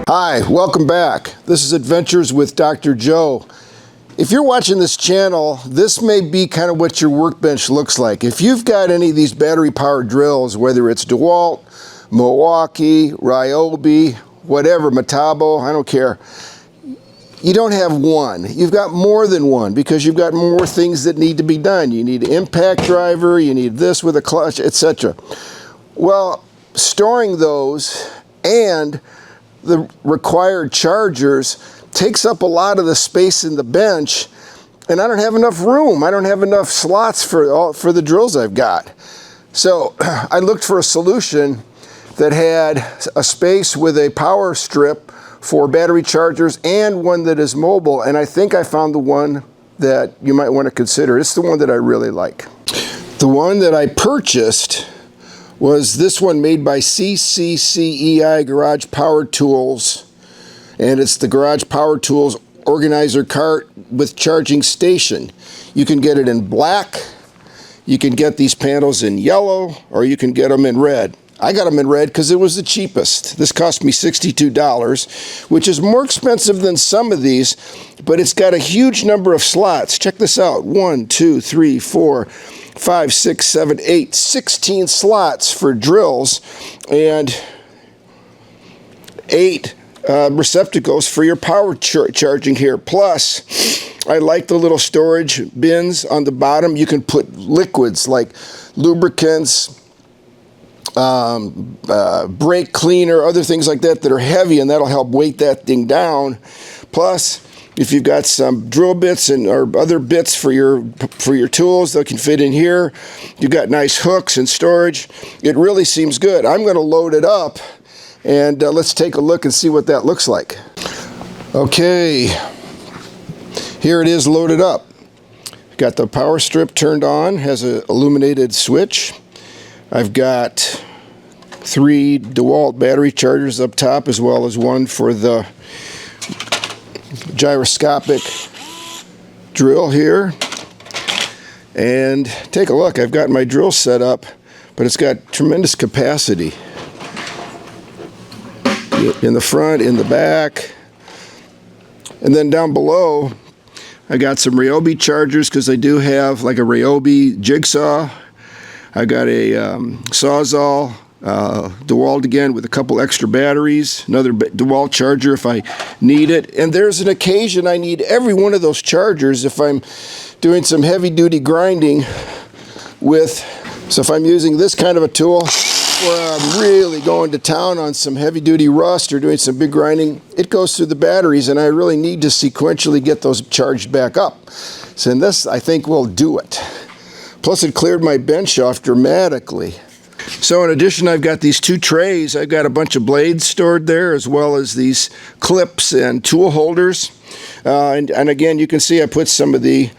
Hi, welcome back. This is Adventures with Dr. Joe. If you're watching this channel, this may be kind of what your workbench looks like. If you've got any of these battery-powered drills, whether it's DeWalt, Milwaukee, Ryobi, whatever, Metabo, I don't care, you don't have one. You've got more than one because you've got more things that need to be done. You need an impact driver, you need this with a clutch, etc. Well, storing those and the required chargers takes up a lot of the space in the bench, and I don't have enough room. I don't have enough slots for the drills I've got. So I looked for a solution that had a space with a power strip for battery chargers and one that is mobile, and I think I found the one that you might want to consider. It's the one that I really like. The one that I purchased was this one made by CCCEI Garage Power Tools, and it's the Garage Power Tools organizer cart with charging station. You can get it in black, you can get these panels in yellow, or you can get them in red. I got them in red because it was the cheapest. This cost me $62, which is more expensive than some of these, but it's got a huge number of slots. Check this out. 1, 2, 3, 4, 5, 6, 7, 8, 16 slots for drills, and 8 receptacles for your power charging here. Plus, I like the little storage bins on the bottom. You can put liquids like lubricants, brake cleaner, other things like that are heavy, and that'll help weight that thing down. Plus, if you've got some drill bits or other bits for your tools that can fit in here, you've got nice hooks and storage. It really seems good. I'm going to load it up, and let's take a look and see what that looks like. Okay, here it is loaded up. Got the power strip turned on, has an illuminated switch. I've got 3 DeWalt battery chargers up top, as well as one for the gyroscopic drill here. And take a look, I've got my drill set up, but it's got tremendous capacity in the front, in the back. And then down below, I got some Ryobi chargers because I do have like a Ryobi jigsaw. I got a Sawzall, DeWalt again with a couple extra batteries, another DeWalt charger if I need it. And there's an occasion I need every one of those chargers if I'm doing some heavy duty grinding so if I'm using this kind of a tool where I'm really going to town on some heavy duty rust or doing some big grinding, it goes through the batteries, and I really need to sequentially get those charged back up. So in this, I think will do it. Plus, it cleared my bench off dramatically. So in addition, I've got these 2 trays. I've got a bunch of blades stored there, as well as these clips and tool holders. And again, you can see I put some of the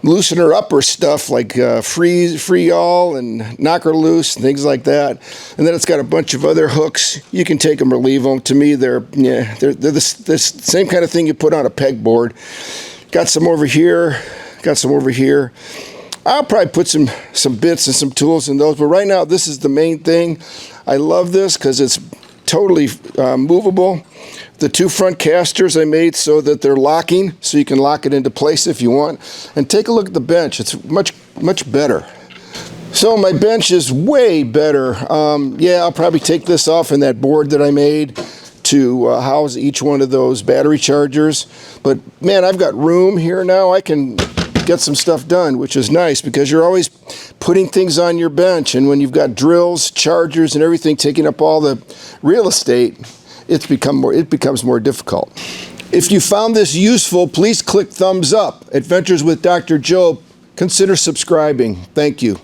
loosener upper stuff like free all and knocker loose and things like that. And then it's got a bunch of other hooks. You can take them or leave them. To me, they're the same kind of thing you put on a pegboard. Got some over here. Got some over here. I'll probably put some bits and some tools in those, but right now this is the main thing. I love this because it's totally movable. The 2 front casters I made so that they're locking, so you can lock it into place if you want. And take a look at the bench. It's much better. So my bench is way better. Yeah, I'll probably take this off in that board that I made to house each one of those battery chargers. But man, I've got room here now. I can get some stuff done, which is nice because you're always putting things on your bench, and when you've got drills, chargers, and everything taking up all the real estate, it becomes more difficult. If you found this useful, please click thumbs up. Adventures with Dr. Joe. Consider subscribing. Thank you.